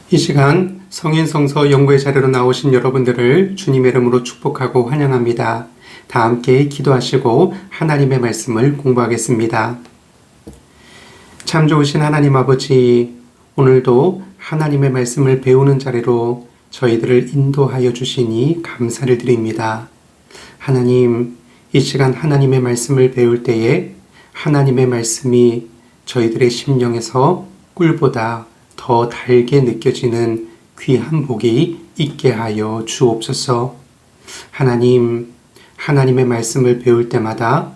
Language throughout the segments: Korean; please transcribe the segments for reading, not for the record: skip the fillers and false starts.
이 시간 성인성서 연구의 자리로 나오신 여러분들을 주님의 이름으로 축복하고 환영합니다. 다 함께 기도하시고 하나님의 말씀을 공부하겠습니다. 참 좋으신 하나님 아버지, 오늘도 하나님의 말씀을 배우는 자리로 저희들을 인도하여 주시니 감사를 드립니다. 하나님, 이 시간 하나님의 말씀을 배울 때에 하나님의 말씀이 저희들의 심령에서 꿀보다 더 달게 느껴지는 귀한 복이 있게 하여 주옵소서. 하나님, 하나님의 말씀을 배울 때마다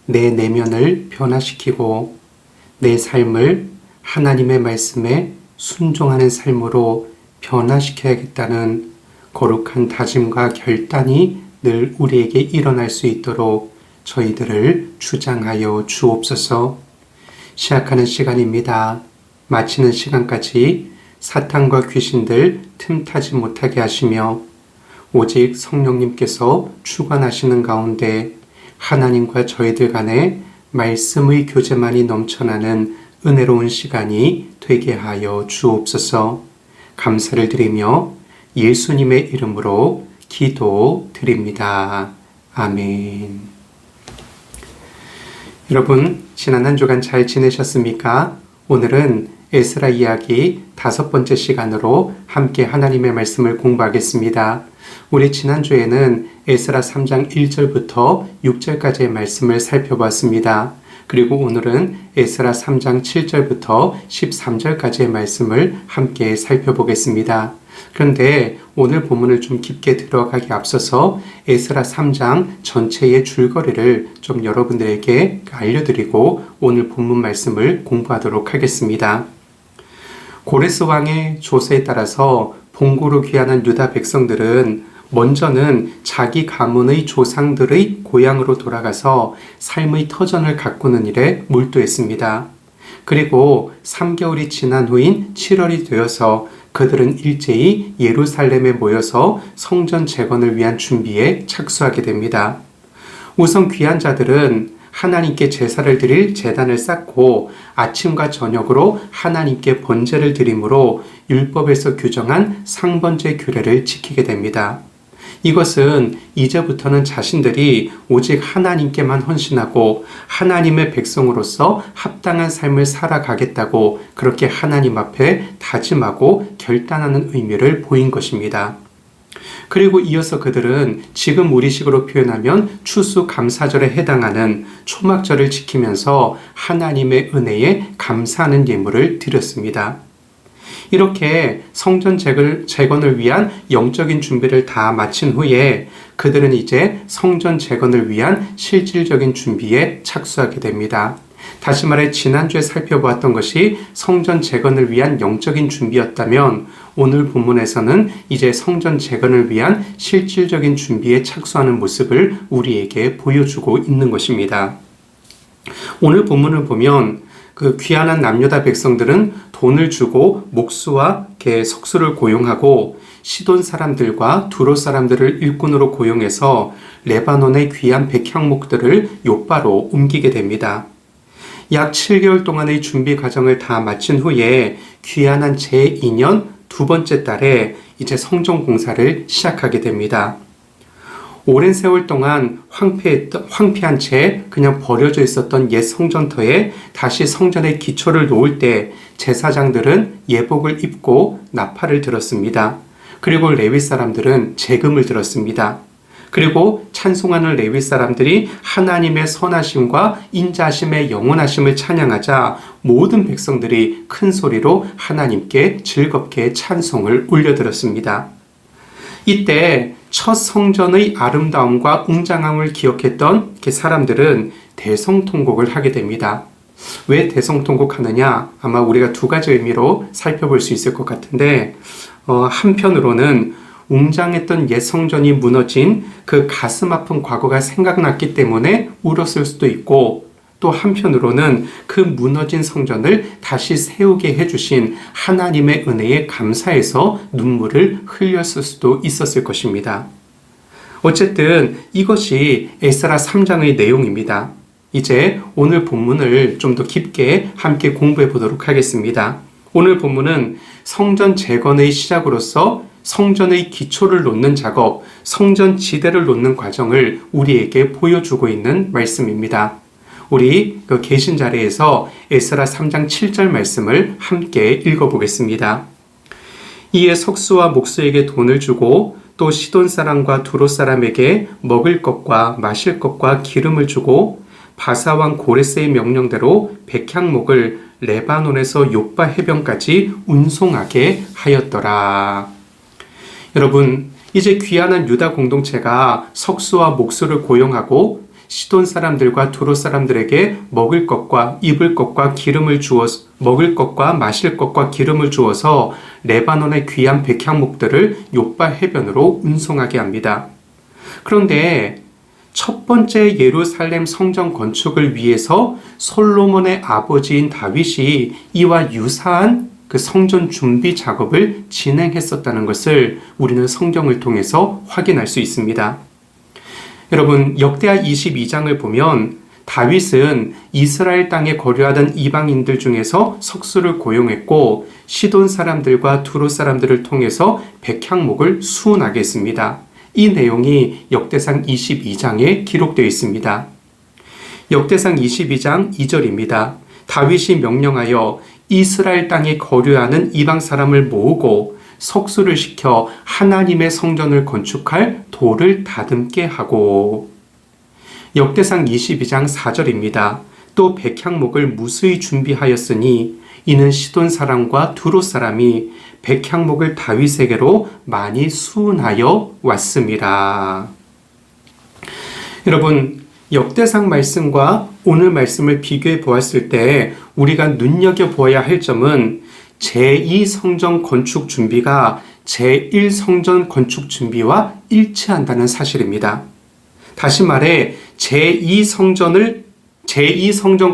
내 내면을 변화시키고 내 삶을 하나님의 말씀에 순종하는 삶으로 변화시켜야겠다는 거룩한 다짐과 결단이 늘 우리에게 일어날 수 있도록 저희들을 주장하여 주옵소서. 시작하는 시간입니다. 마치는 시간까지 사탄과 귀신들 틈타지 못하게 하시며 오직 성령님께서 주관하시는 가운데 하나님과 저희들 간에 말씀의 교제만이 넘쳐나는 은혜로운 시간이 되게 하여 주옵소서. 감사를 드리며 예수님의 이름으로 기도드립니다. 아멘. 여러분, 지난 한 주간 잘 지내셨습니까? 오늘은 에스라 이야기 5번째 시간으로 함께 하나님의 말씀을 공부하겠습니다. 우리 지난주에는 에스라 3장 1절부터 6절까지의 말씀을 살펴봤습니다. 그리고 오늘은 에스라 3장 7절부터 13절까지의 말씀을 함께 살펴보겠습니다. 그런데 오늘 본문을 좀 깊게 들어가기 앞서서 에스라 3장 전체의 줄거리를 좀 여러분들에게 알려드리고 오늘 본문 말씀을 공부하도록 하겠습니다. 고레스 왕의 조서에 따라서 본고로 귀환한 유다 백성들은 먼저는 자기 가문의 조상들의 고향으로 돌아가서 삶의 터전을 가꾸는 일에 몰두했습니다. 그리고 3개월이 지난 후인 7월이 되어서 그들은 일제히 예루살렘에 모여서 성전 재건을 위한 준비에 착수하게 됩니다. 우선 귀한 자들은 하나님께 제사를 드릴 제단을 쌓고 아침과 저녁으로 하나님께 번제를 드림으로 율법에서 규정한 상번제 규례를 지키게 됩니다. 이것은 이제부터는 자신들이 오직 하나님께만 헌신하고 하나님의 백성으로서 합당한 삶을 살아가겠다고 그렇게 하나님 앞에 다짐하고 결단하는 의미를 보인 것입니다. 그리고 이어서 그들은 지금 우리식으로 표현하면 추수감사절에 해당하는 초막절을 지키면서 하나님의 은혜에 감사하는 예물을 드렸습니다. 이렇게 성전 재건을 위한 영적인 준비를 다 마친 후에 그들은 이제 성전 재건을 위한 실질적인 준비에 착수하게 됩니다. 다시 말해 지난주에 살펴보았던 것이 성전 재건을 위한 영적인 준비였다면 오늘 본문에서는 이제 성전 재건을 위한 실질적인 준비에 착수하는 모습을 우리에게 보여주고 있는 것입니다. 오늘 본문을 보면 그 귀환한 남유다 백성들은 돈을 주고 목수와 석수를 고용하고 시돈 사람들과 두로 사람들을 일꾼으로 고용해서 레바논의 귀한 백향목들을 욥바로 옮기게 됩니다. 약 7개월 동안의 준비 과정을 다 마친 후에 귀환한 제2년 두 번째 달에 이제 성전 공사를 시작하게 됩니다. 오랜 세월 동안 황폐한 채 그냥 버려져 있었던 옛 성전터에 다시 성전의 기초를 놓을 때 제사장들은 예복을 입고 나팔을 들었습니다. 그리고 레위 사람들은 제금을 들었습니다. 그리고 찬송하는 레위 사람들이 하나님의 선하심과 인자하심의 영원하심을 찬양하자 모든 백성들이 큰 소리로 하나님께 즐겁게 찬송을 올려드렸습니다. 이때 첫 성전의 아름다움과 웅장함을 기억했던 사람들은 대성통곡을 하게 됩니다. 왜 대성통곡하느냐? 아마 우리가 두 가지 의미로 살펴볼 수 있을 것 같은데 한편으로는 웅장했던 옛 성전이 무너진 그 가슴 아픈 과거가 생각났기 때문에 울었을 수도 있고 또 한편으로는 그 무너진 성전을 다시 세우게 해주신 하나님의 은혜에 감사해서 눈물을 흘렸을 수도 있었을 것입니다. 어쨌든 이것이 에스라 3장의 내용입니다. 이제 오늘 본문을 좀 더 깊게 함께 공부해 보도록 하겠습니다. 오늘 본문은 성전 재건의 시작으로서 성전의 기초를 놓는 작업, 성전 지대를 놓는 과정을 우리에게 보여주고 있는 말씀입니다. 우리 계신 자리에서 에스라 3장 7절 말씀을 함께 읽어보겠습니다. 이에 석수와 목수에게 돈을 주고 또 시돈 사람과 두로 사람에게 먹을 것과 마실 것과 기름을 주고 바사왕 고레스의 명령대로 백향목을 레바논에서 욥바 해변까지 운송하게 하였더라. 여러분, 이제 귀환한 유다 공동체가 석수와 목수를 고용하고 시돈 사람들과 두로 사람들에게 먹을 것과 입을 것과 기름을 주어서 먹을 것과 마실 것과 기름을 주어서 레바논의 귀한 백향목들을 욥바 해변으로 운송하게 합니다. 그런데 첫 번째 예루살렘 성전 건축을 위해서 솔로몬의 아버지인 다윗이 이와 유사한 그 성전 준비 작업을 진행했었다는 것을 우리는 성경을 통해서 확인할 수 있습니다. 여러분, 역대하 22장을 보면 다윗은 이스라엘 땅에 거류하던 이방인들 중에서 석수를 고용했고 시돈 사람들과 두로 사람들을 통해서 백향목을 수운하게 했습니다. 이 내용이 역대상 22장에 기록되어 있습니다. 역대상 22장 2절입니다. 다윗이 명령하여 이스라엘 땅에 거류하는 이방 사람을 모으고 석수를 시켜 하나님의 성전을 건축할 돌을 다듬게 하고, 역대상 22장 4절입니다. 또 백향목을 무수히 준비하였으니 이는 시돈 사람과 두로 사람이 백향목을 다윗에게로 많이 수운하여 왔습니다. 여러분, 역대상 말씀과 오늘 말씀을 비교해 보았을 때 우리가 눈여겨보아야 할 점은 제2성전 건축 준비가 제1성전 건축 준비와 일치한다는 사실입니다. 다시 말해 제2성전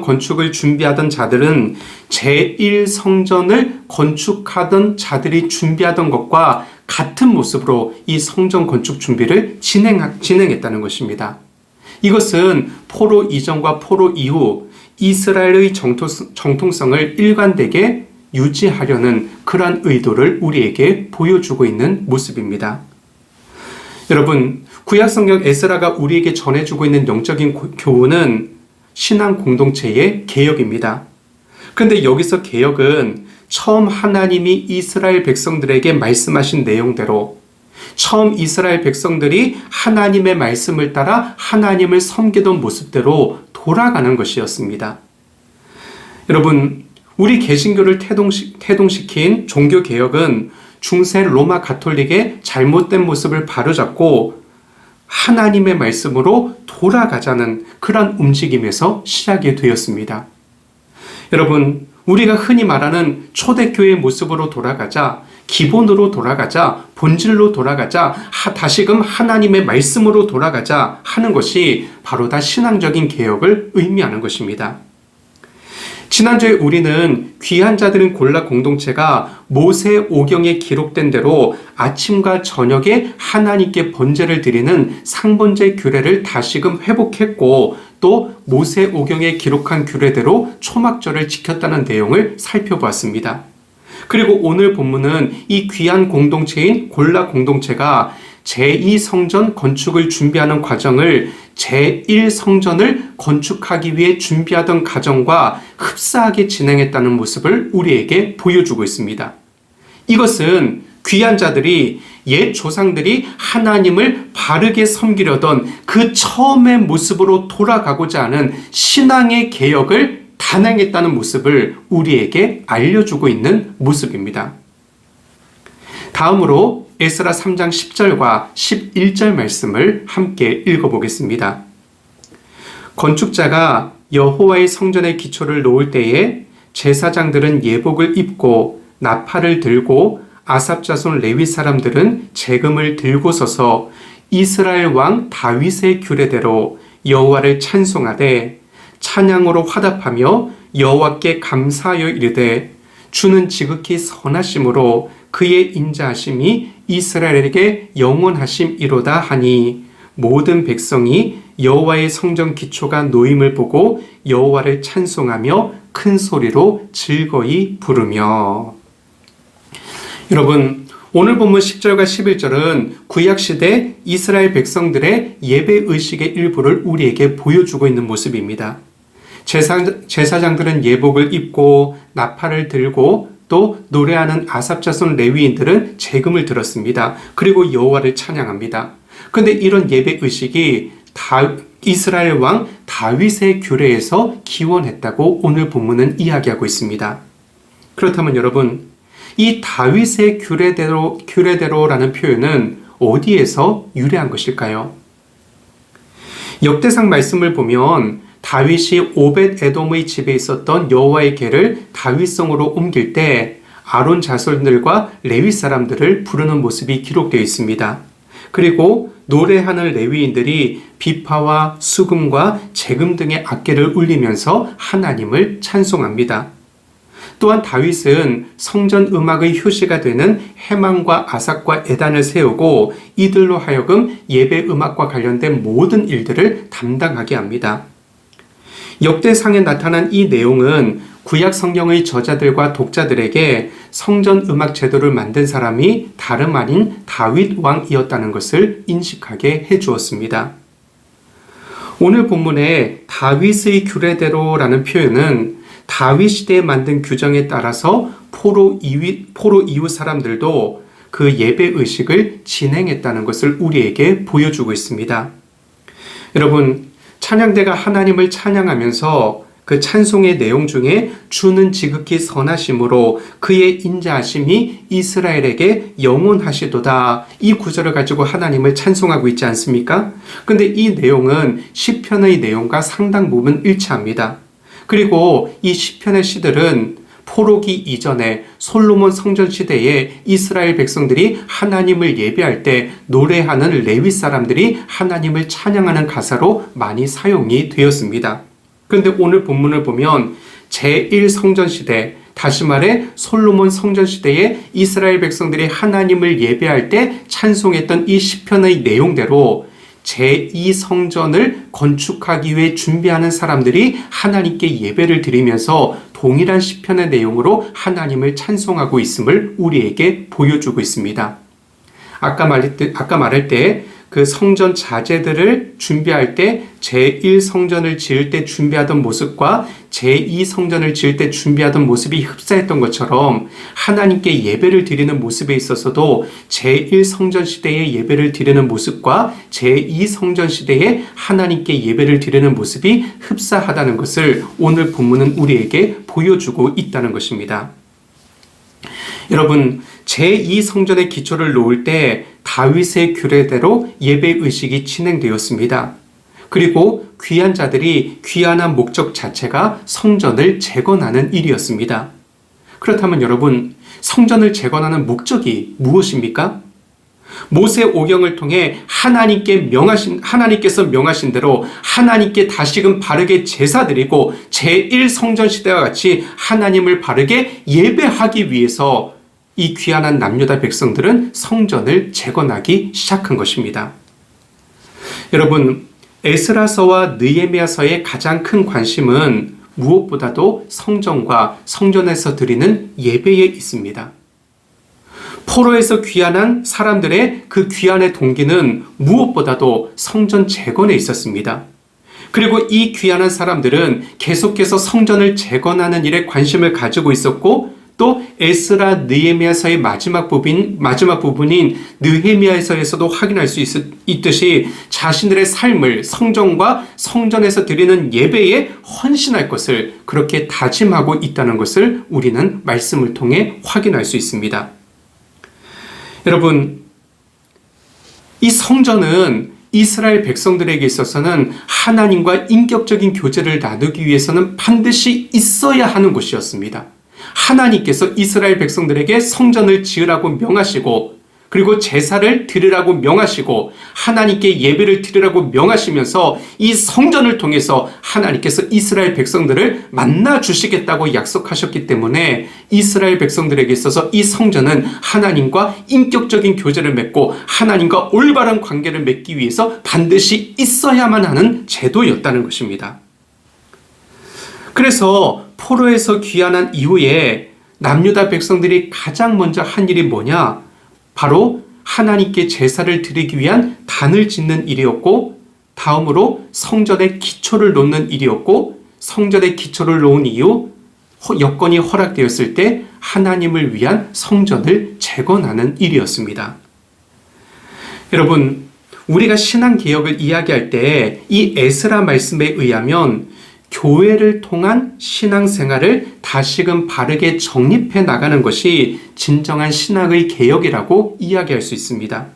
건축을 준비하던 자들은 제1성전을 건축하던 자들이 준비하던 것과 같은 모습으로 이 성전 건축 준비를 진행했다는 것입니다. 이것은 포로 이전과 포로 이후 이스라엘의 정통성을 일관되게 유지하려는 그러한 의도를 우리에게 보여주고 있는 모습입니다. 여러분, 구약성경 에스라가 우리에게 전해주고 있는 영적인 교훈은 신앙 공동체의 개혁입니다. 그런데 여기서 개혁은 처음 하나님이 이스라엘 백성들에게 말씀하신 내용대로 처음 이스라엘 백성들이 하나님의 말씀을 따라 하나님을 섬기던 모습대로 돌아가는 것이었습니다. 여러분, 우리 개신교를 태동시킨 종교개혁은 중세 로마 가톨릭의 잘못된 모습을 바로잡고 하나님의 말씀으로 돌아가자는 그런 움직임에서 시작이 되었습니다. 여러분, 우리가 흔히 말하는 초대교회의 모습으로 돌아가자, 기본으로 돌아가자, 본질로 돌아가자, 다시금 하나님의 말씀으로 돌아가자 하는 것이 바로 다 신앙적인 개혁을 의미하는 것입니다. 지난주에 우리는 귀한 자들은 골라 공동체가 모세 오경에 기록된 대로 아침과 저녁에 하나님께 번제를 드리는 상번제 규례를 다시금 회복했고, 또 모세 오경에 기록한 규례대로 초막절을 지켰다는 내용을 살펴보았습니다. 그리고 오늘 본문은 이 귀한 공동체인 골라 공동체가 제2성전 건축을 준비하는 과정을 제1성전을 건축하기 위해 준비하던 과정과 흡사하게 진행했다는 모습을 우리에게 보여주고 있습니다. 이것은 귀한 자들이 옛 조상들이 하나님을 바르게 섬기려던 그 처음의 모습으로 돌아가고자 하는 신앙의 개혁을 단행했다는 모습을 우리에게 알려주고 있는 모습입니다. 다음으로 에스라 3장 10절과 11절 말씀을 함께 읽어보겠습니다. 건축자가 여호와의 성전의 기초를 놓을 때에 제사장들은 예복을 입고 나팔을 들고 아삽 자손 레위 사람들은 재금을 들고 서서 이스라엘 왕 다윗의 규례대로 여호와를 찬송하되 찬양으로 화답하며 여호와께 감사하여 이르되 주는 지극히 선하심으로 그의 인자하심이 이스라엘에게 영원하심이로다 하니 모든 백성이 여호와의 성전 기초가 놓임을 보고 여호와를 찬송하며 큰 소리로 즐거이 부르며. 여러분, 오늘 본문 10절과 11절은 구약시대 이스라엘 백성들의 예배의식의 일부를 우리에게 보여주고 있는 모습입니다. 제사장들은 예복을 입고 나팔을 들고 또 노래하는 아삽 자손 레위인들은 제금을 들었습니다. 그리고 여호와를 찬양합니다. 그런데 이런 예배의식이 이스라엘 왕 다윗의 규례에서 기원했다고 오늘 본문은 이야기하고 있습니다. 그렇다면 여러분, 이 다윗의 규례대로라는 표현은 어디에서 유래한 것일까요? 역대상 말씀을 보면 다윗이 오벳 에돔의 집에 있었던 여호와의 궤를 다윗성으로 옮길 때 아론 자손들과 레위 사람들을 부르는 모습이 기록되어 있습니다. 그리고 노래하는 레위인들이 비파와 수금과 제금 등의 악기를 울리면서 하나님을 찬송합니다. 또한 다윗은 성전 음악의 효시가 되는 헤만과 아삭과 에단을 세우고 이들로 하여금 예배 음악과 관련된 모든 일들을 담당하게 합니다. 역대상에 나타난 이 내용은 구약 성경의 저자들과 독자들에게 성전 음악 제도를 만든 사람이 다름 아닌 다윗 왕이었다는 것을 인식하게 해주었습니다. 오늘 본문의 다윗의 규례대로라는 표현은 다윗 시대에 만든 규정에 따라서 포로 이웃 사람들도 그 예배 의식을 진행했다는 것을 우리에게 보여주고 있습니다. 여러분, 찬양대가 하나님을 찬양하면서 그 찬송의 내용 중에 주는 지극히 선하심으로 그의 인자하심이 이스라엘에게 영원하시도다, 이 구절을 가지고 하나님을 찬송하고 있지 않습니까? 근데 이 내용은 시편의 내용과 상당 부분 일치합니다. 그리고 이 시편의 시들은 포로기 이전에 솔로몬 성전 시대에 이스라엘 백성들이 하나님을 예배할 때 노래하는 레위 사람들이 하나님을 찬양하는 가사로 많이 사용이 되었습니다. 그런데 오늘 본문을 보면 제1성전 시대, 다시 말해 솔로몬 성전 시대에 이스라엘 백성들이 하나님을 예배할 때 찬송했던 이 시편의 내용대로 제2성전을 건축하기 위해 준비하는 사람들이 하나님께 예배를 드리면서 동일한 시편의 내용으로 하나님을 찬송하고 있음을 우리에게 보여주고 있습니다. 아까 말할 때 그 성전 자재들을 준비할 때 제1성전을 지을 때 준비하던 모습과 제2성전을 지을 때 준비하던 모습이 흡사했던 것처럼 하나님께 예배를 드리는 모습에 있어서도 제1성전 시대의 예배를 드리는 모습과 제2성전 시대에 하나님께 예배를 드리는 모습이 흡사하다는 것을 오늘 본문은 우리에게 보여주고 있다는 것입니다. 여러분, 제2성전의 기초를 놓을 때 다윗의 규례대로 예배의식이 진행되었습니다. 그리고 귀한 자들이 귀환한 목적 자체가 성전을 재건하는 일이었습니다. 그렇다면 여러분, 성전을 재건하는 목적이 무엇입니까? 모세 오경을 통해 하나님께서 명하신 대로 하나님께 다시금 바르게 제사드리고 제1성전 시대와 같이 하나님을 바르게 예배하기 위해서 이 귀한한 남유다 백성들은 성전을 재건하기 시작한 것입니다. 여러분, 에스라서와 느헤미야서의 가장 큰 관심은 무엇보다도 성전과 성전에서 드리는 예배에 있습니다. 포로에서 귀환한 사람들의 그 귀환의 동기는 무엇보다도 성전 재건에 있었습니다. 그리고 이 귀환한 사람들은 계속해서 성전을 재건하는 일에 관심을 가지고 있었고, 또 에스라 느헤미야서의 마지막 부분인 느헤미야서에서도 확인할 수 있듯이 자신들의 삶을 성전과 성전에서 드리는 예배에 헌신할 것을 그렇게 다짐하고 있다는 것을 우리는 말씀을 통해 확인할 수 있습니다. 여러분, 이 성전은 이스라엘 백성들에게 있어서는 하나님과 인격적인 교제를 나누기 위해서는 반드시 있어야 하는 곳이었습니다. 하나님께서 이스라엘 백성들에게 성전을 지으라고 명하시고, 그리고 제사를 드리라고 명하시고, 하나님께 예배를 드리라고 명하시면서 이 성전을 통해서 하나님께서 이스라엘 백성들을 만나 주시겠다고 약속하셨기 때문에 이스라엘 백성들에게 있어서 이 성전은 하나님과 인격적인 교제를 맺고 하나님과 올바른 관계를 맺기 위해서 반드시 있어야만 하는 제도였다는 것입니다. 그래서 포로에서 귀환한 이후에 남유다 백성들이 가장 먼저 한 일이 뭐냐? 바로 하나님께 제사를 드리기 위한 단을 짓는 일이었고, 다음으로 성전의 기초를 놓는 일이었고, 성전의 기초를 놓은 이후 여건이 허락되었을 때 하나님을 위한 성전을 재건하는 일이었습니다. 여러분, 우리가 신앙개혁을 이야기할 때 이 에스라 말씀에 의하면 교회를 통한 신앙생활을 다시금 바르게 정립해 나가는 것이 진정한 신앙의 개혁이라고 이야기할 수 있습니다.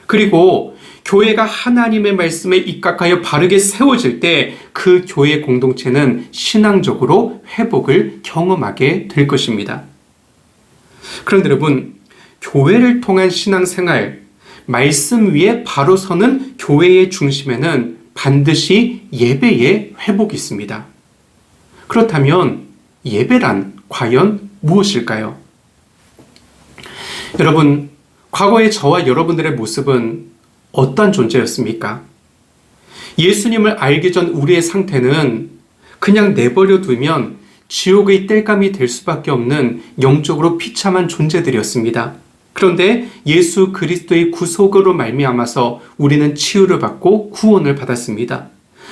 그리고 교회가 하나님의 말씀에 입각하여 바르게 세워질 때 그 교회 공동체는 신앙적으로 회복을 경험하게 될 것입니다. 그런데 여러분, 교회를 통한 신앙생활, 말씀 위에 바로 서는 교회의 중심에는 반드시 예배의 회복이 있습니다. 그렇다면 예배란 과연 무엇일까요? 여러분, 과거의 저와 여러분들의 모습은 어떤 존재였습니까? 예수님을 알기 전 우리의 상태는 그냥 내버려 두면 지옥의 땔감이 될 수밖에 없는 영적으로 비참한 존재들이었습니다. 그런데 예수 그리스도의 구속으로 말미암아서 우리는 치유를 받고 구원을 받았습니다.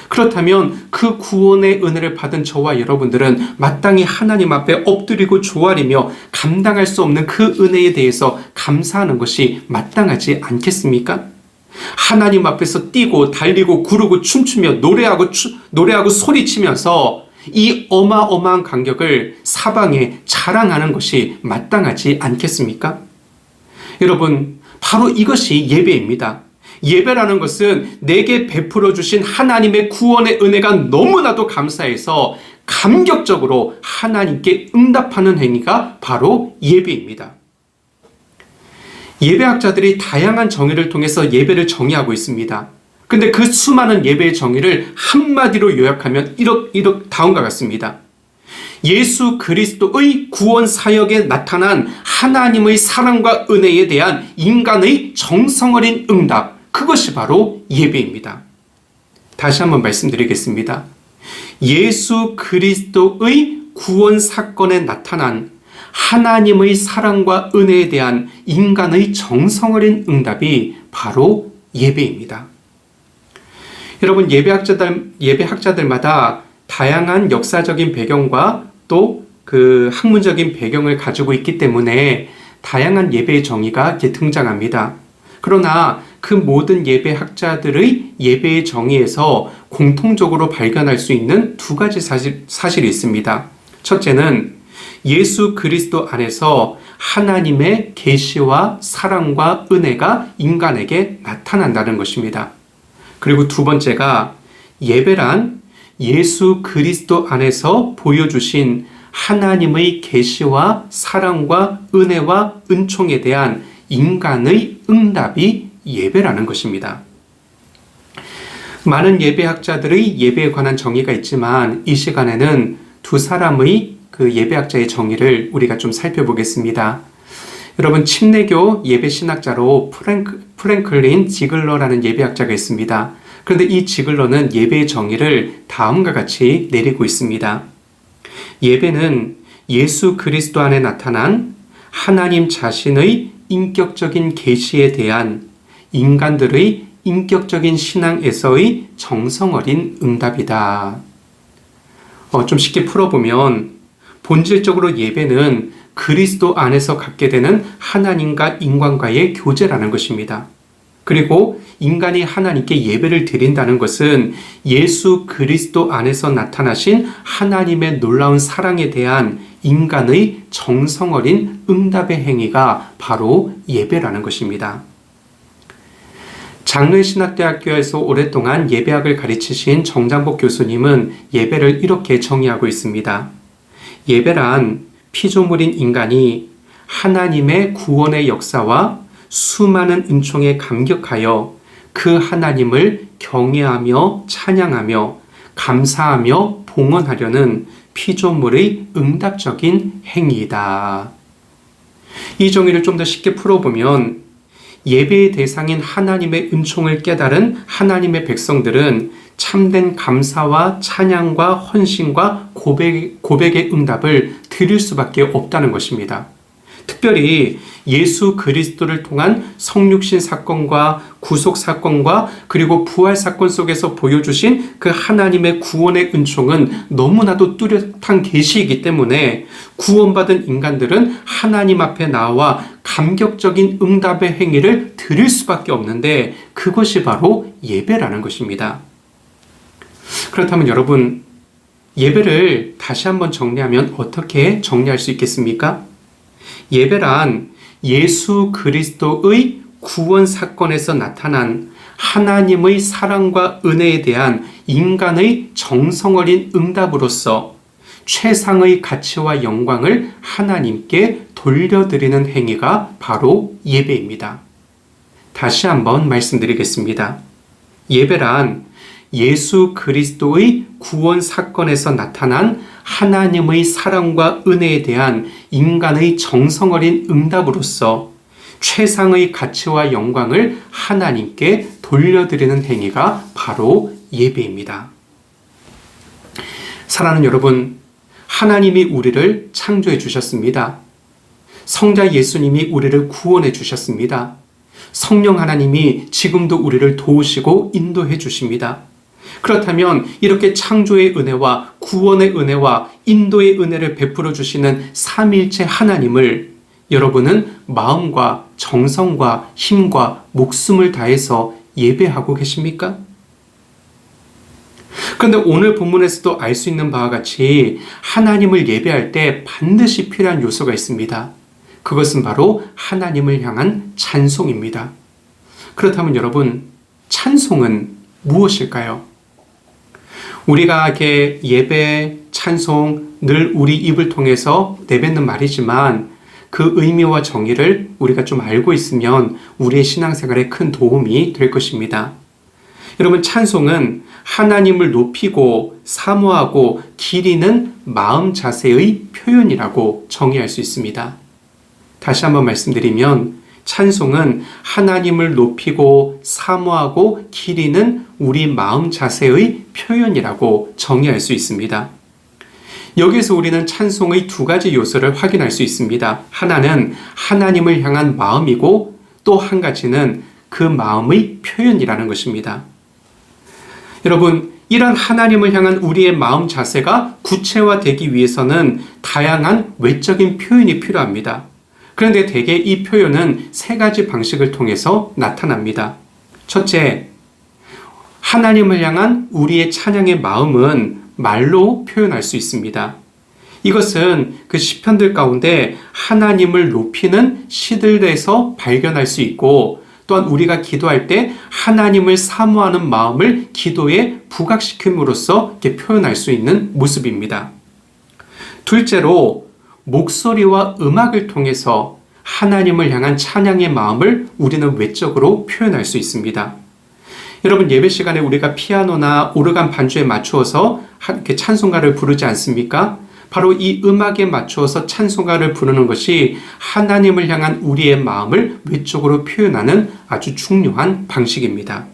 그렇다면 그 구원의 은혜를 받은 저와 여러분들은 마땅히 하나님 앞에 엎드리고 조아리며 감당할 수 없는 그 은혜에 대해서 감사하는 것이 마땅하지 않겠습니까? 하나님 앞에서 뛰고 달리고 구르고 춤추며 노래하고 소리치면서 이 어마어마한 간격을 사방에 자랑하는 것이 마땅하지 않겠습니까? 여러분, 바로 이것이 예배입니다. 예배라는 것은 내게 베풀어 주신 하나님의 구원의 은혜가 너무나도 감사해서 감격적으로 하나님께 응답하는 행위가 바로 예배입니다. 예배학자들이 다양한 정의를 통해서 예배를 정의하고 있습니다. 근데 그 수많은 예배의 정의를 한마디로 요약하면 다음과 같습니다. 예수 그리스도의 구원 사역에 나타난 하나님의 사랑과 은혜에 대한 인간의 정성 어린 응답, 그것이 바로 예배입니다. 다시 한번 말씀드리겠습니다. 예수 그리스도의 구원 사건에 나타난 하나님의 사랑과 은혜에 대한 인간의 정성 어린 응답이 바로 예배입니다. 여러분, 예배학자들마다 다양한 역사적인 배경과 또 그 학문적인 배경을 가지고 있기 때문에 다양한 예배의 정의가 등장합니다. 그러나 그 모든 예배학자들의 예배의 정의에서 공통적으로 발견할 수 있는 두 가지 사실이 있습니다. 첫째는 예수 그리스도 안에서 하나님의 계시와 사랑과 은혜가 인간에게 나타난다는 것입니다. 그리고 두 번째가 예배란 예수 그리스도 안에서 보여주신 하나님의 계시와 사랑과 은혜와 은총에 대한 인간의 응답이 예배라는 것입니다. 많은 예배학자들의 예배에 관한 정의가 있지만 이 시간에는 두 사람의 그 예배학자의 정의를 우리가 좀 살펴보겠습니다. 여러분, 침례교 예배신학자로 프랭클린 지글러라는 예배학자가 있습니다. 그런데 이 지글러는 예배의 정의를 다음과 같이 내리고 있습니다. 예배는 예수 그리스도 안에 나타난 하나님 자신의 인격적인 계시에 대한 인간들의 인격적인 신앙에서의 정성 어린 응답이다. 좀 쉽게 풀어보면 본질적으로 예배는 그리스도 안에서 갖게 되는 하나님과 인간과의 교제라는 것입니다. 그리고 인간이 하나님께 예배를 드린다는 것은 예수 그리스도 안에서 나타나신 하나님의 놀라운 사랑에 대한 인간의 정성 어린 응답의 행위가 바로 예배라는 것입니다. 장로신학대학교에서 오랫동안 예배학을 가르치신 정장복 교수님은 예배를 이렇게 정의하고 있습니다. 예배란 피조물인 인간이 하나님의 구원의 역사와 수많은 은총에 감격하여 그 하나님을 경외하며 찬양하며 감사하며 봉헌하려는 피조물의 응답적인 행위이다. 이 정의를 좀 더 쉽게 풀어보면 예배의 대상인 하나님의 은총을 깨달은 하나님의 백성들은 참된 감사와 찬양과 헌신과 고백의 응답을 드릴 수밖에 없다는 것입니다. 특별히 예수 그리스도를 통한 성육신 사건과 구속 사건과 그리고 부활 사건 속에서 보여주신 그 하나님의 구원의 은총은 너무나도 뚜렷한 계시이기 때문에 구원받은 인간들은 하나님 앞에 나와 감격적인 응답의 행위를 드릴 수밖에 없는데 그것이 바로 예배라는 것입니다. 그렇다면 여러분, 예배를 다시 한번 정리하면 어떻게 정리할 수 있겠습니까? 예배란 예수 그리스도의 구원 사건에서 나타난 하나님의 사랑과 은혜에 대한 인간의 정성 어린 응답으로서 최상의 가치와 영광을 하나님께 돌려드리는 행위가 바로 예배입니다. 다시 한번 말씀드리겠습니다. 예배란 예수 그리스도의 구원 사건에서 나타난 하나님의 사랑과 은혜에 대한 인간의 정성 어린 응답으로서 최상의 가치와 영광을 하나님께 돌려드리는 행위가 바로 예배입니다. 사랑하는 여러분, 하나님이 우리를 창조해 주셨습니다. 성자 예수님이 우리를 구원해 주셨습니다. 성령 하나님이 지금도 우리를 도우시고 인도해 주십니다. 그렇다면 이렇게 창조의 은혜와 구원의 은혜와 인도의 은혜를 베풀어 주시는 삼위일체 하나님을 여러분은 마음과 정성과 힘과 목숨을 다해서 예배하고 계십니까? 그런데 오늘 본문에서도 알 수 있는 바와 같이 하나님을 예배할 때 반드시 필요한 요소가 있습니다. 그것은 바로 하나님을 향한 찬송입니다. 그렇다면 여러분, 찬송은 무엇일까요? 우리가 이렇게 예배, 찬송 늘 우리 입을 통해서 내뱉는 말이지만 그 의미와 정의를 우리가 좀 알고 있으면 우리의 신앙생활에 큰 도움이 될 것입니다. 여러분, 찬송은 하나님을 높이고 사모하고 기리는 마음 자세의 표현이라고 정의할 수 있습니다. 다시 한번 말씀드리면 찬송은 하나님을 높이고 사모하고 기리는 우리 마음 자세의 표현이라고 정의할 수 있습니다. 여기서 우리는 찬송의 두 가지 요소를 확인할 수 있습니다. 하나는 하나님을 향한 마음이고 또 한 가지는 그 마음의 표현이라는 것입니다. 여러분, 이런 하나님을 향한 우리의 마음 자세가 구체화되기 위해서는 다양한 외적인 표현이 필요합니다. 그런데 대개 이 표현은 세 가지 방식을 통해서 나타납니다. 첫째, 하나님을 향한 우리의 찬양의 마음은 말로 표현할 수 있습니다. 이것은 그 시편들 가운데 하나님을 높이는 시들에서 발견할 수 있고 또한 우리가 기도할 때 하나님을 사모하는 마음을 기도에 부각시킴으로써 이렇게 표현할 수 있는 모습입니다. 둘째로 목소리와 음악을 통해서 하나님을 향한 찬양의 마음을 우리는 외적으로 표현할 수 있습니다. 여러분, 예배 시간에 우리가 피아노나 오르간 반주에 맞추어서 이렇게 찬송가를 부르지 않습니까? 바로 이 음악에 맞추어서 찬송가를 부르는 것이 하나님을 향한 우리의 마음을 외적으로 표현하는 아주 중요한 방식입니다.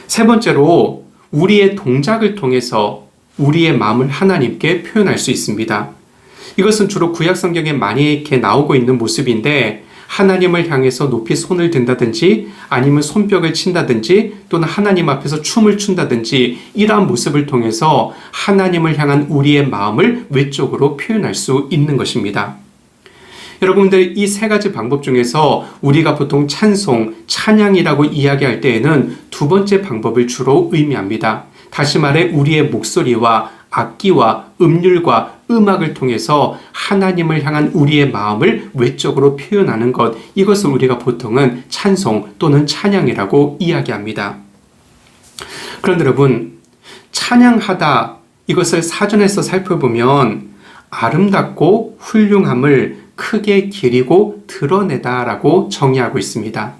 세 번째로 우리의 동작을 통해서 우리의 마음을 하나님께 표현할 수 있습니다. 이것은 주로 구약 성경에 많이 이렇게 나오고 있는 모습인데 하나님을 향해서 높이 손을 든다든지 아니면 손뼉을 친다든지 또는 하나님 앞에서 춤을 춘다든지 이러한 모습을 통해서 하나님을 향한 우리의 마음을 외적으로 표현할 수 있는 것입니다. 여러분들, 이 세 가지 방법 중에서 우리가 보통 찬송, 찬양이라고 이야기할 때에는 두 번째 방법을 주로 의미합니다. 다시 말해 우리의 목소리와 악기와 음률과 음악을 통해서 하나님을 향한 우리의 마음을 외적으로 표현하는 것, 이것을 우리가 보통은 찬송 또는 찬양이라고 이야기합니다. 그런데 여러분, 찬양하다, 이것을 사전에서 살펴보면 아름답고 훌륭함을 크게 기리고 드러내다 라고 정의하고 있습니다.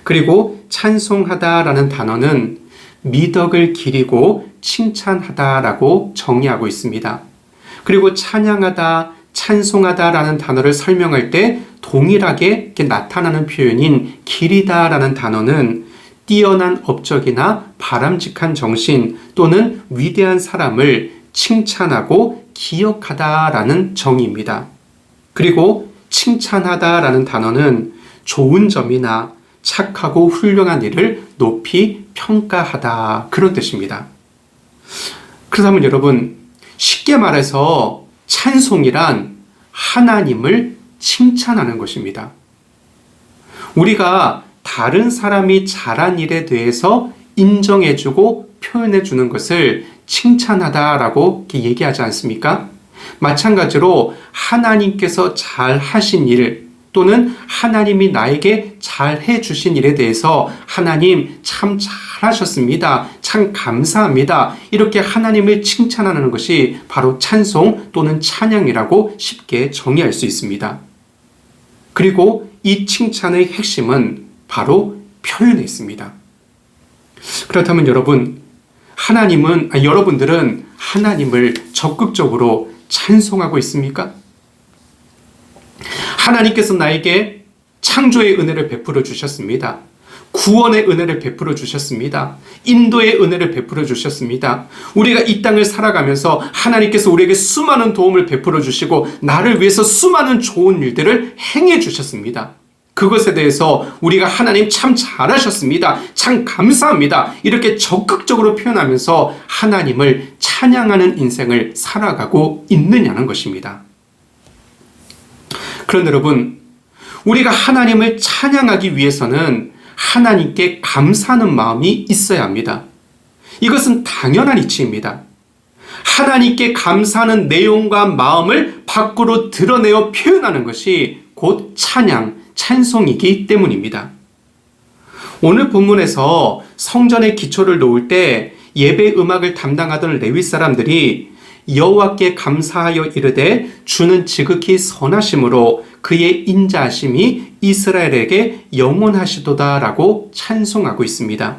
그리고 찬송하다라는 단어는 미덕을 기리고 칭찬하다라고 정의하고 있습니다. 그리고 찬양하다, 찬송하다라는 단어를 설명할 때 동일하게 이렇게 나타나는 표현인 기리다라는 단어는 뛰어난 업적이나 바람직한 정신 또는 위대한 사람을 칭찬하고 기억하다라는 정의입니다. 그리고 칭찬하다라는 단어는 좋은 점이나 착하고 훌륭한 일을 높이 평가하다 그런 뜻입니다. 그렇다면 여러분, 쉽게 말해서 찬송이란 하나님을 칭찬하는 것입니다. 우리가 다른 사람이 잘한 일에 대해서 인정해주고 표현해주는 것을 칭찬하다라고 얘기하지 않습니까? 마찬가지로 하나님께서 잘 하신 일 또는 하나님이 나에게 잘 해주신 일에 대해서 하나님 참 잘하셨습니다. 참 감사합니다. 이렇게 하나님을 칭찬하는 것이 바로 찬송 또는 찬양이라고 쉽게 정의할 수 있습니다. 그리고 이 칭찬의 핵심은 바로 표현에 있습니다. 그렇다면 여러분들은 하나님을 적극적으로 찬송하고 있습니까? 하나님께서 나에게 창조의 은혜를 베풀어 주셨습니다. 구원의 은혜를 베풀어 주셨습니다. 인도의 은혜를 베풀어 주셨습니다. 우리가 이 땅을 살아가면서 하나님께서 우리에게 수많은 도움을 베풀어 주시고 나를 위해서 수많은 좋은 일들을 행해 주셨습니다. 그것에 대해서 우리가 하나님 참 잘하셨습니다. 참 감사합니다. 이렇게 적극적으로 표현하면서 하나님을 찬양하는 인생을 살아가고 있느냐는 것입니다. 그런데 여러분, 우리가 하나님을 찬양하기 위해서는 하나님께 감사하는 마음이 있어야 합니다. 이것은 당연한 이치입니다. 하나님께 감사하는 내용과 마음을 밖으로 드러내어 표현하는 것이 곧 찬송이기 때문입니다. 오늘 본문에서 성전의 기초를 놓을 때 예배 음악을 담당하던 레위 사람들이 여호와께 감사하여 이르되 주는 지극히 선하심으로 그의 인자하심이 이스라엘에게 영원하시도다라고 찬송하고 있습니다.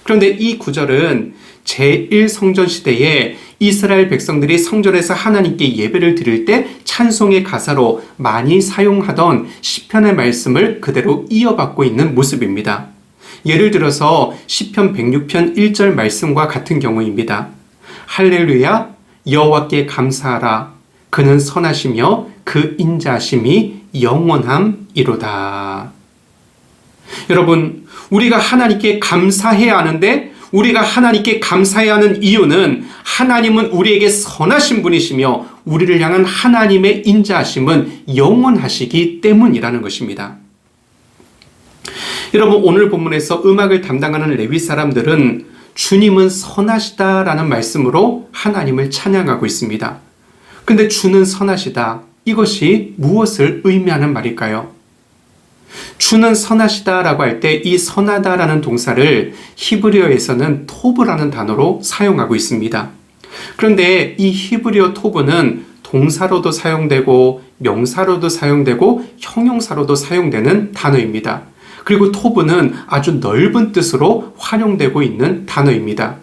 그런데 이 구절은 제1성전 시대에 이스라엘 백성들이 성전에서 하나님께 예배를 드릴 때 찬송의 가사로 많이 사용하던 시편의 말씀을 그대로 이어받고 있는 모습입니다. 예를 들어서 시편 106편 1절 말씀과 같은 경우입니다. 할렐루야 여호와께 감사하라 그는 선하시며 그 인자하심이 영원함이로다. 여러분, 우리가 하나님께 감사해야 하는데 우리가 하나님께 감사해야 하는 이유는 하나님은 우리에게 선하신 분이시며 우리를 향한 하나님의 인자하심은 영원하시기 때문이라는 것입니다. 여러분, 오늘 본문에서 음악을 담당하는 레위 사람들은 주님은 선하시다라는 말씀으로 하나님을 찬양하고 있습니다. 근데 주는 선하시다. 이것이 무엇을 의미하는 말일까요? 주는 선하시다라고 할 때 이 선하다라는 동사를 히브리어에서는 토브라는 단어로 사용하고 있습니다. 그런데 이 히브리어 토브는 동사로도 사용되고 명사로도 사용되고 형용사로도 사용되는 단어입니다. 그리고 토브는 아주 넓은 뜻으로 활용되고 있는 단어입니다.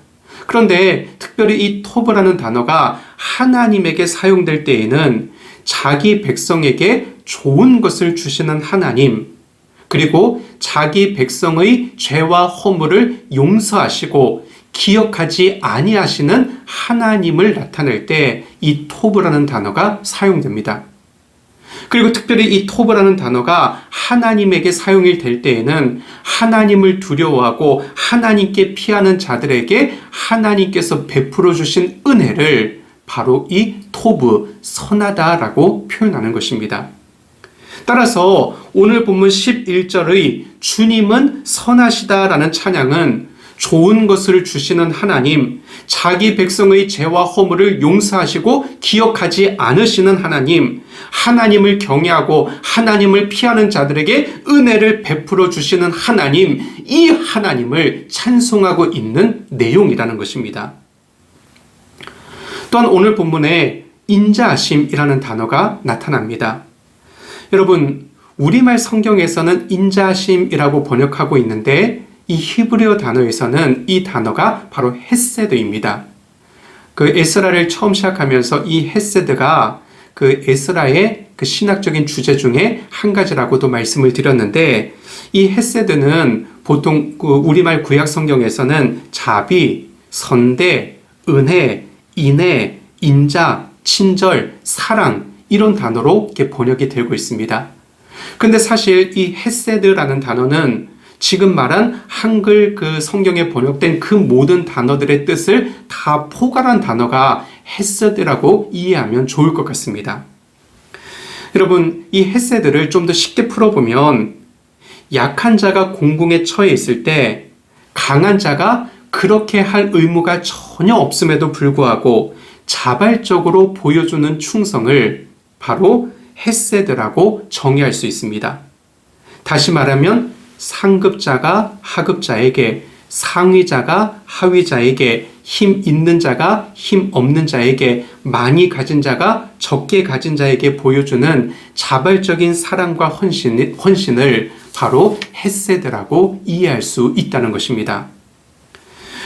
그런데 특별히 이 토브라는 단어가 하나님에게 사용될 때에는 자기 백성에게 좋은 것을 주시는 하나님, 그리고 자기 백성의 죄와 허물을 용서하시고 기억하지 아니하시는 하나님을 나타낼 때 이 토브라는 단어가 사용됩니다. 그리고 특별히 이 토브라는 단어가 하나님에게 사용이 될 때에는 하나님을 두려워하고 하나님께 피하는 자들에게 하나님께서 베풀어 주신 은혜를 바로 이 토브, 선하다라고 표현하는 것입니다. 따라서 오늘 본문 11절의 주님은 선하시다라는 찬양은 좋은 것을 주시는 하나님, 자기 백성의 죄와 허물을 용서하시고 기억하지 않으시는 하나님, 하나님을 경외하고 하나님을 피하는 자들에게 은혜를 베풀어 주시는 하나님, 이 하나님을 찬송하고 있는 내용이라는 것입니다. 또한 오늘 본문에 인자하심이라는 단어가 나타납니다. 여러분, 우리말 성경에서는 인자하심이라고 번역하고 있는데 이 히브리어 단어에서는 이 단어가 바로 헤세드입니다. 그 에스라를 처음 시작하면서 이 헤세드가 그 에스라의 그 신학적인 주제 중에 한 가지라고도 말씀을 드렸는데, 이 헤세드는 보통 그 우리말 구약 성경에서는 자비, 선대, 은혜, 인애, 인자, 친절, 사랑 이런 단어로 이렇게 번역이 되고 있습니다. 근데 사실 이 헤세드라는 단어는 지금 말한 한글 그 성경에 번역된 그 모든 단어들의 뜻을 다 포괄한 단어가 헤세드라고 이해하면 좋을 것 같습니다. 여러분, 이 헤세드를 좀 더 쉽게 풀어보면 약한 자가 공궁에 처해 있을 때 강한 자가 그렇게 할 의무가 전혀 없음에도 불구하고 자발적으로 보여주는 충성을 바로 헤세드라고 정의할 수 있습니다. 다시 말하면 상급자가 하급자에게, 상위자가 하위자에게, 힘 있는 자가 힘 없는 자에게, 많이 가진 자가 적게 가진 자에게 보여주는 자발적인 사랑과 헌신을 바로 헤세드라고 이해할 수 있다는 것입니다.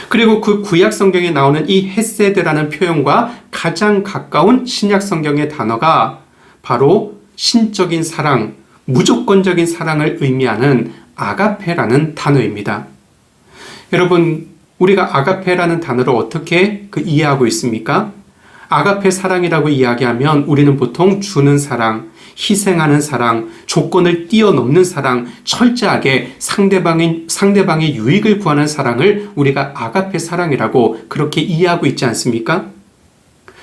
그리고 그 구약 성경에 나오는 이 헤세드라는 표현과 가장 가까운 신약 성경의 단어가 바로 신적인 사랑, 무조건적인 사랑을 의미하는 아가페라는 단어입니다. 여러분, 우리가 아가페라는 단어를 어떻게 이해하고 있습니까? 아가페 사랑이라고 이야기하면 우리는 보통 주는 사랑, 희생하는 사랑, 조건을 뛰어넘는 사랑, 철저하게 상대방의 유익을 구하는 사랑을 우리가 아가페 사랑이라고 그렇게 이해하고 있지 않습니까?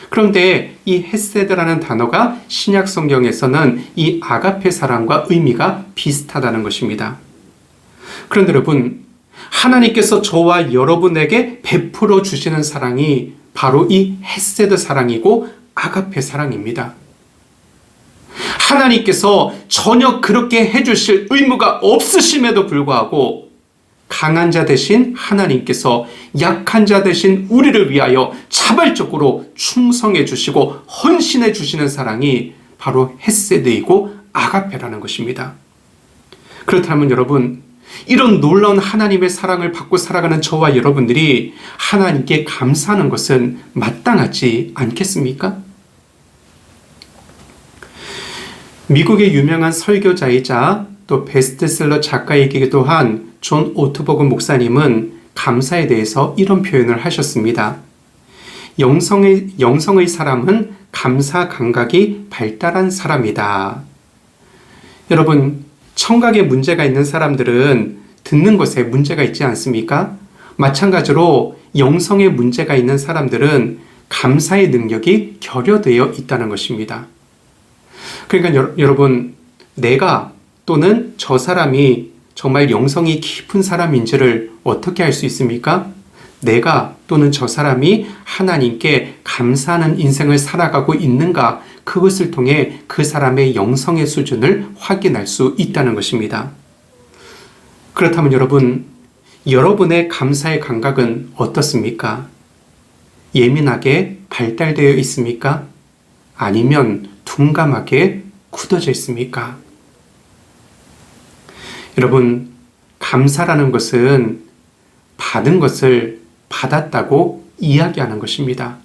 그런데 이 헤세드라는 단어가 신약 성경에서는 이 아가페 사랑과 의미가 비슷하다는 것입니다. 그런데 여러분, 하나님께서 저와 여러분에게 베풀어 주시는 사랑이 바로 이 헤세드 사랑이고 아가페 사랑입니다. 하나님께서 전혀 그렇게 해주실 의무가 없으심에도 불구하고 강한 자 대신 하나님께서 약한 자 대신 우리를 위하여 자발적으로 충성해 주시고 헌신해 주시는 사랑이 바로 헤세드이고 아가페라는 것입니다. 그렇다면 여러분, 이런 놀라운 하나님의 사랑을 받고 살아가는 저와 여러분들이 하나님께 감사하는 것은 마땅하지 않겠습니까? 미국의 유명한 설교자이자 또 베스트셀러 작가이기도 한 존 오트버그 목사님은 감사에 대해서 이런 표현을 하셨습니다. 영성의 사람은 감사 감각이 발달한 사람이다. 여러분, 청각에 문제가 있는 사람들은 듣는 것에 문제가 있지 않습니까? 마찬가지로 영성에 문제가 있는 사람들은 감사의 능력이 결여되어 있다는 것입니다. 그러니까 여러분, 내가 또는 저 사람이 정말 영성이 깊은 사람인지를 어떻게 알 수 있습니까? 내가 또는 저 사람이 하나님께 감사하는 인생을 살아가고 있는가, 그것을 통해 그 사람의 영성의 수준을 확인할 수 있다는 것입니다. 그렇다면 여러분, 여러분의 감사의 감각은 어떻습니까? 예민하게 발달되어 있습니까? 아니면 둔감하게 굳어져 있습니까? 여러분, 감사라는 것은 받은 것을 받았다고 이야기하는 것입니다.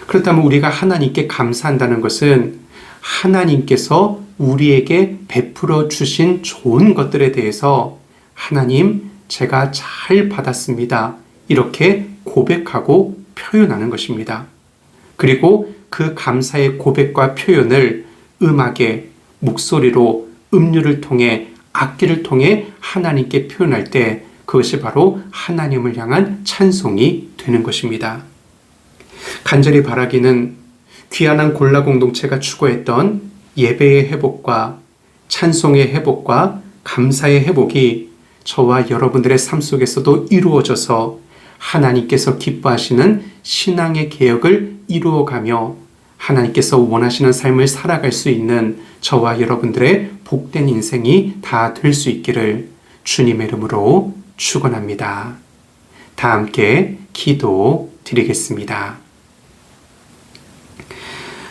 그렇다면 우리가 하나님께 감사한다는 것은 하나님께서 우리에게 베풀어 주신 좋은 것들에 대해서 하나님, 제가 잘 받았습니다. 이렇게 고백하고 표현하는 것입니다. 그리고 그 감사의 고백과 표현을 음악에, 목소리로, 음률을 통해, 악기를 통해 하나님께 표현할 때 그것이 바로 하나님을 향한 찬송이 되는 것입니다. 간절히 바라기는 귀한한 골라 공동체가 추구했던 예배의 회복과 찬송의 회복과 감사의 회복이 저와 여러분들의 삶 속에서도 이루어져서 하나님께서 기뻐하시는 신앙의 개혁을 이루어가며 하나님께서 원하시는 삶을 살아갈 수 있는 저와 여러분들의 복된 인생이 다 될 수 있기를 주님의 이름으로 축원합니다. 다 함께 기도 드리겠습니다.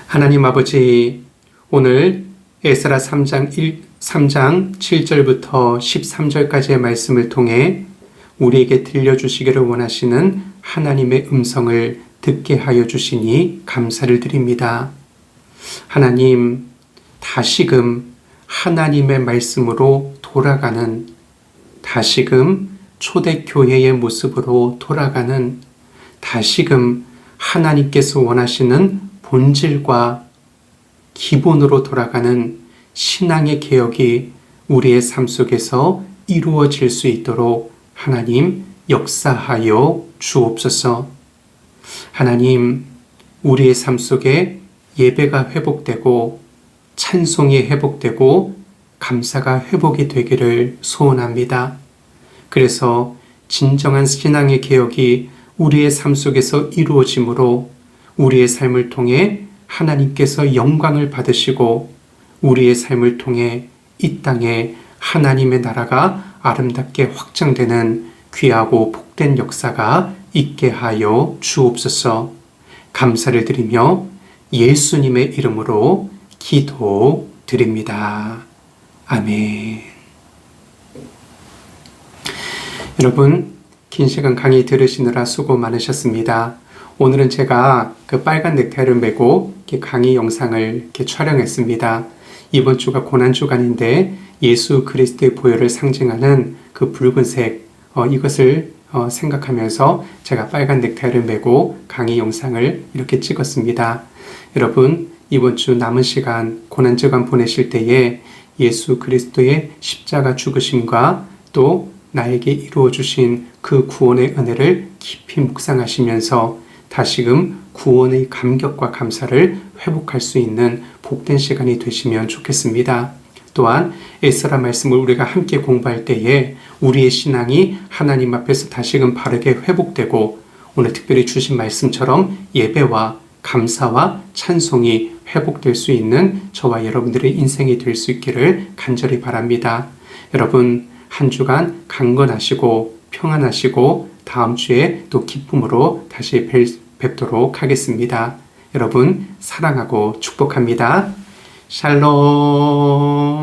하나님 아버지, 오늘 에스라 3장 7절부터 13절까지의 말씀을 통해 우리에게 들려주시기를 원하시는 하나님의 음성을 듣게 하여 주시니 감사를 드립니다. 하나님, 다시금 하나님의 말씀으로 돌아가는, 다시금 초대교회의 모습으로 돌아가는, 다시금 하나님께서 원하시는 본질과 기본으로 돌아가는 신앙의 개혁이 우리의 삶 속에서 이루어질 수 있도록 하나님 역사하여 주옵소서. 하나님, 우리의 삶 속에 예배가 회복되고 찬송이 회복되고 감사가 회복이 되기를 소원합니다. 그래서 진정한 신앙의 개혁이 우리의 삶 속에서 이루어지므로 우리의 삶을 통해 하나님께서 영광을 받으시고 우리의 삶을 통해 이 땅에 하나님의 나라가 아름답게 확장되는 귀하고 복된 역사가 있게 하여 주옵소서. 감사를 드리며 예수님의 이름으로 기도드립니다. 아멘. 여러분, 긴 시간 강의 들으시느라 수고 많으셨습니다. 오늘은 제가 그 빨간 넥타이를 메고 이렇게 강의 영상을 이렇게 촬영했습니다. 이번 주가 고난주간인데 예수 그리스도의 보혈을 상징하는 그 붉은색, 이것을 생각하면서 제가 빨간 넥타이를 메고 강의 영상을 이렇게 찍었습니다. 여러분, 이번 주 남은 시간, 고난주간 보내실 때에 예수 그리스도의 십자가 죽으심과 또 나에게 이루어 주신 그 구원의 은혜를 깊이 묵상하시면서 다시금 구원의 감격과 감사를 회복할 수 있는 복된 시간이 되시면 좋겠습니다. 또한 에스라 말씀을 우리가 함께 공부할 때에 우리의 신앙이 하나님 앞에서 다시금 바르게 회복되고 오늘 특별히 주신 말씀처럼 예배와 감사와 찬송이 회복될 수 있는 저와 여러분들의 인생이 될 수 있기를 간절히 바랍니다. 여러분, 한 주간 강건하시고 평안하시고 다음 주에 또 기쁨으로 다시 뵙도록 하겠습니다. 여러분, 사랑하고 축복합니다. 샬롬.